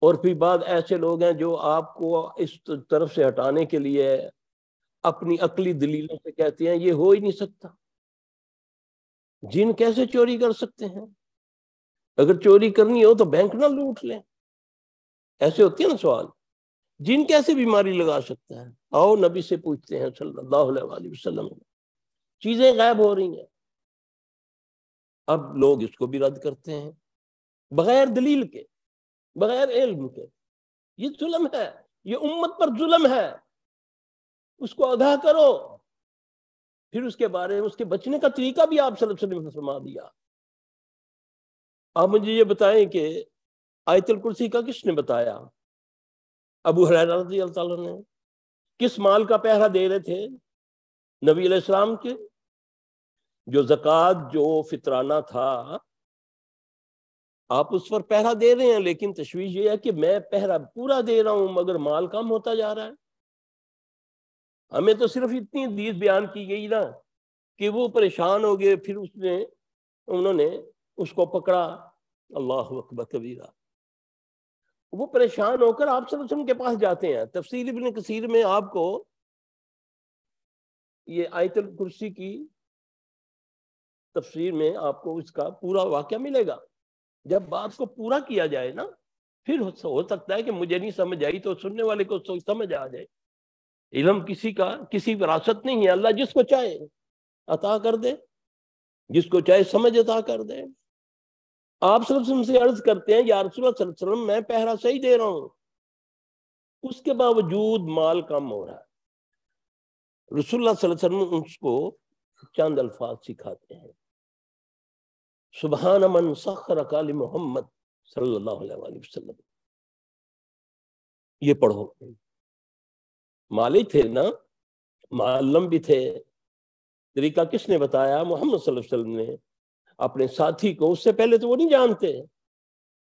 اور پھر بعد ایسے لوگ ہیں جو آپ کو اس طرف سے ہٹانے کے لیے اپنی عقلی دلیلوں سے کہتے ہیں یہ ہو ہی نہیں سکتا، جن کیسے چوری کر سکتے ہیں؟ اگر چوری کرنی ہو تو بینک نہ لوٹ لیں، ایسے ہوتے ہیں نا سوال، جن کیسے بیماری لگا سکتا ہے؟ آؤ نبی سے پوچھتے ہیں صلی اللہ علیہ وآلہ وسلم، چیزیں غائب ہو رہی ہیں۔ اب لوگ اس کو بھی رد کرتے ہیں بغیر دلیل کے، بغیر علم کے۔ یہ ظلم ہے، یہ امت پر ظلم ہے، اس کو آگاہ کرو۔ پھر اس کے بارے میں اس کے بچنے کا طریقہ بھی آپ صلی اللہ علیہ وسلم نے فرما دیا۔ آپ مجھے یہ بتائیں کہ آیت الکرسی کا کس نے بتایا؟ ابو ہریرہ رضی اللہ تعالیٰ نے۔ کس مال کا پہرا دے رہے تھے؟ نبی علیہ السلام کے۔ جو زکوٰۃ جو فطرانہ تھا آپ اس پر پہرا دے رہے ہیں، لیکن تشویش یہ ہے کہ میں پہرا پورا دے رہا ہوں مگر مال کم ہوتا جا رہا ہے۔ ہمیں تو صرف اتنی حدیث بیان کی گئی نا کہ وہ پریشان ہو گئے، پھر انہوں نے اس کو پکڑا، اللہ اکبر کبیرہ۔ وہ پریشان ہو کر آپ صلی اللہ علیہ وسلم کے پاس جاتے ہیں۔ تفسیر ابن کثیر میں آپ کو یہ آیت الکرسی کی تفسیر میں آپ کو اس کا پورا واقعہ ملے گا۔ جب بات کو پورا کیا جائے نا، پھر ہو سکتا ہے کہ مجھے نہیں سمجھ آئی تو سننے والے کو سمجھ آ جائے۔ علم کسی وراثت نہیں ہے، اللہ جس کو چاہے عطا کر دے، جس کو چاہے سمجھ عطا کر دے۔ آپ صلی اللہ علیہ وسلم سے عرض کرتے ہیں یا رسول اللہ صلی اللہ علیہ وسلم میں پہرا صحیح دے رہا ہوں، اس کے باوجود مال کم ہو رہا ہے۔ رسول اللہ صلی اللہ علیہ وسلم اس کو چند الفاظ سکھاتے ہیں، سبحان من سخر قال محمد صلی اللہ علیہ وآلہ وسلم۔ یہ پڑھو، مالی تھے نا، معلم بھی تھے۔ طریقہ کس نے بتایا؟ محمد صلی اللہ علیہ وسلم نے اپنے ساتھی کو۔ اس سے پہلے تو وہ نہیں جانتے،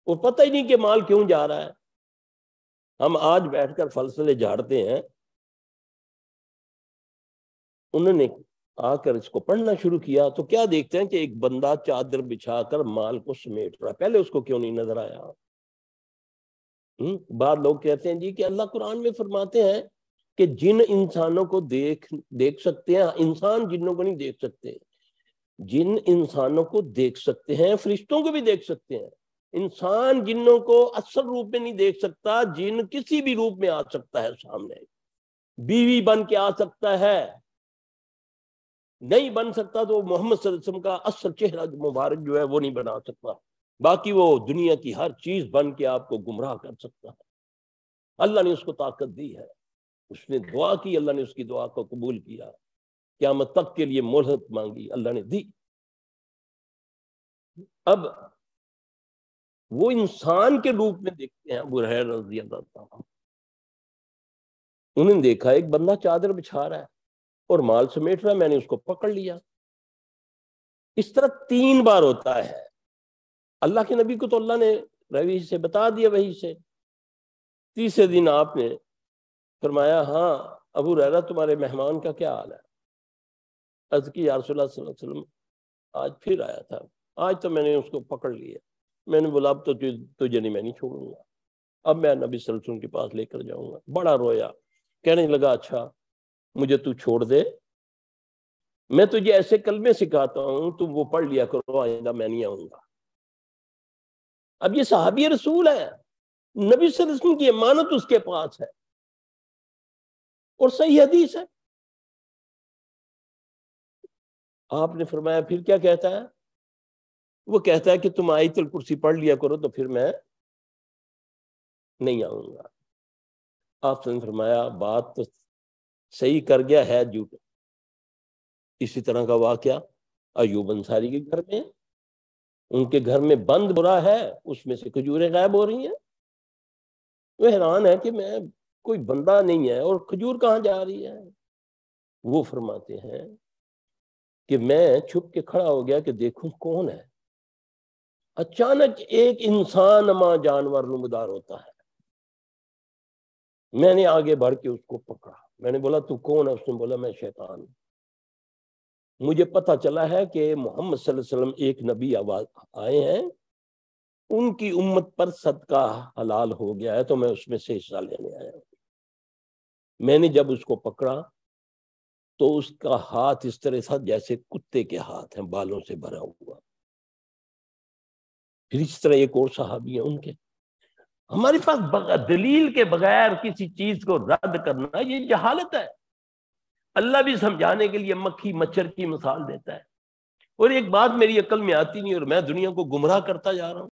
وہ پتہ ہی نہیں کہ مال کیوں جا رہا ہے۔ ہم آج بیٹھ کر فلسفے جھاڑتے ہیں، انہوں نے آ کر اس کو پڑھنا شروع کیا تو کیا دیکھتے ہیں کہ ایک بندہ چادر بچھا کر مال کو سمیٹ رہا ہے۔ پہلے اس کو کیوں نہیں نظر آیا؟ بعض لوگ کہتے ہیں جی کہ اللہ قرآن میں فرماتے ہیں کہ جن انسانوں کو دیکھ سکتے ہیں، انسان جنوں کو نہیں دیکھ سکتے، جن انسانوں کو دیکھ سکتے ہیں فرشتوں کو بھی دیکھ سکتے ہیں۔ انسان جنوں کو اصل روپ میں نہیں دیکھ سکتا، جن کسی بھی روپ میں آ سکتا ہے سامنے، بیوی بن کے آ سکتا ہے، نہیں بن سکتا تو محمد صلی اللہ علیہ وسلم کا اصل چہرہ مبارک جو ہے وہ نہیں بنا سکتا، باقی وہ دنیا کی ہر چیز بن کے آپ کو گمراہ کر سکتا ہے۔ اللہ نے اس کو طاقت دی ہے، اس نے دعا کی، اللہ نے اس کی دعا کو قبول کیا، قیامت تک کے لیے مہلت مانگی، اللہ نے دی۔ اب وہ انسان کے روپ میں دیکھتے ہیں ابو ہریرہ رضی اللہ عنہ۔ انہوں نے دیکھا ایک بندہ چادر بچھا رہا ہے اور مال سمیٹ رہا ہے، میں نے اس کو پکڑ لیا۔ اس طرح 3 بار ہوتا ہے۔ اللہ کے نبی کو تو اللہ نے روی سے بتا دیا، وحی سے۔ تیسرے دن آپ نے فرمایا ہاں ابو ہریرہ تمہارے مہمان کا کیا حال ہے؟ عرض کی یا رسول اللہ صلی اللہ علیہ وسلم آج پھر آیا تھا، آج تو میں نے اس کو پکڑ لیا۔ میں نے بولا اب تو تجھے نہیں، میں نہیں چھوڑوں گا، اب میں نبی صلی اللہ علیہ وسلم کے پاس لے کر جاؤں گا۔ بڑا رویا، کہنے لگا اچھا مجھے تو چھوڑ دے، میں تجھے ایسے کلمے سکھاتا ہوں تم وہ پڑھ لیا کرو، آئندہ میں نہیں آؤں گا۔ اب یہ صحابی رسول ہے، نبی صلی اللہ علیہ وسلم کی امانت اس کے پاس ہے اور صحیح حدیث ہے۔ آپ نے فرمایا پھر کیا کہتا ہے؟ وہ کہتا ہے کہ تم آیت الکرسی پڑھ لیا کرو تو پھر میں نہیں آؤں گا۔ آپ نے فرمایا بات تو صحیح کر گیا ہے جھوٹ۔ اسی طرح کا واقعہ ایوب انصاری کے گھر میں، ان کے گھر میں بند برا ہے، اس میں سے کھجوریں غائب ہو رہی ہیں۔ وہ حیران ہے کہ میں کوئی بندہ نہیں ہے اور کھجور کہاں جا رہی ہے؟ وہ فرماتے ہیں کہ میں چھپ کے کھڑا ہو گیا کہ دیکھوں کون ہے۔ اچانک ایک انسان اما جانور نمودار ہوتا ہے۔ میں نے آگے بڑھ کے اس کو پکڑا، میں نے بولا تو کون ہے؟ اس نے بولا میں شیطان ہوں۔ مجھے پتہ چلا ہے کہ محمد صلی اللہ علیہ وسلم ایک نبی آئے ہیں ان کی امت پر صدقہ حلال ہو گیا ہے تو میں اس میں سے حصہ لینے آیا ہوں۔ میں نے جب اس کو پکڑا تو اس کا ہاتھ اس طرح تھا جیسے کتے کے ہاتھ ہیں، بالوں سے بھرا ہوا۔ پھر اس طرح ایک اور صحابی ہیں ان کے۔ ہمارے پاس دلیل کے بغیر کسی چیز کو رد کرنا یہ جہالت ہے۔ اللہ بھی سمجھانے کے لیے مکھی مچھر کی مثال دیتا ہے۔ اور ایک بات میری عقل میں آتی نہیں اور میں دنیا کو گمراہ کرتا جا رہا ہوں۔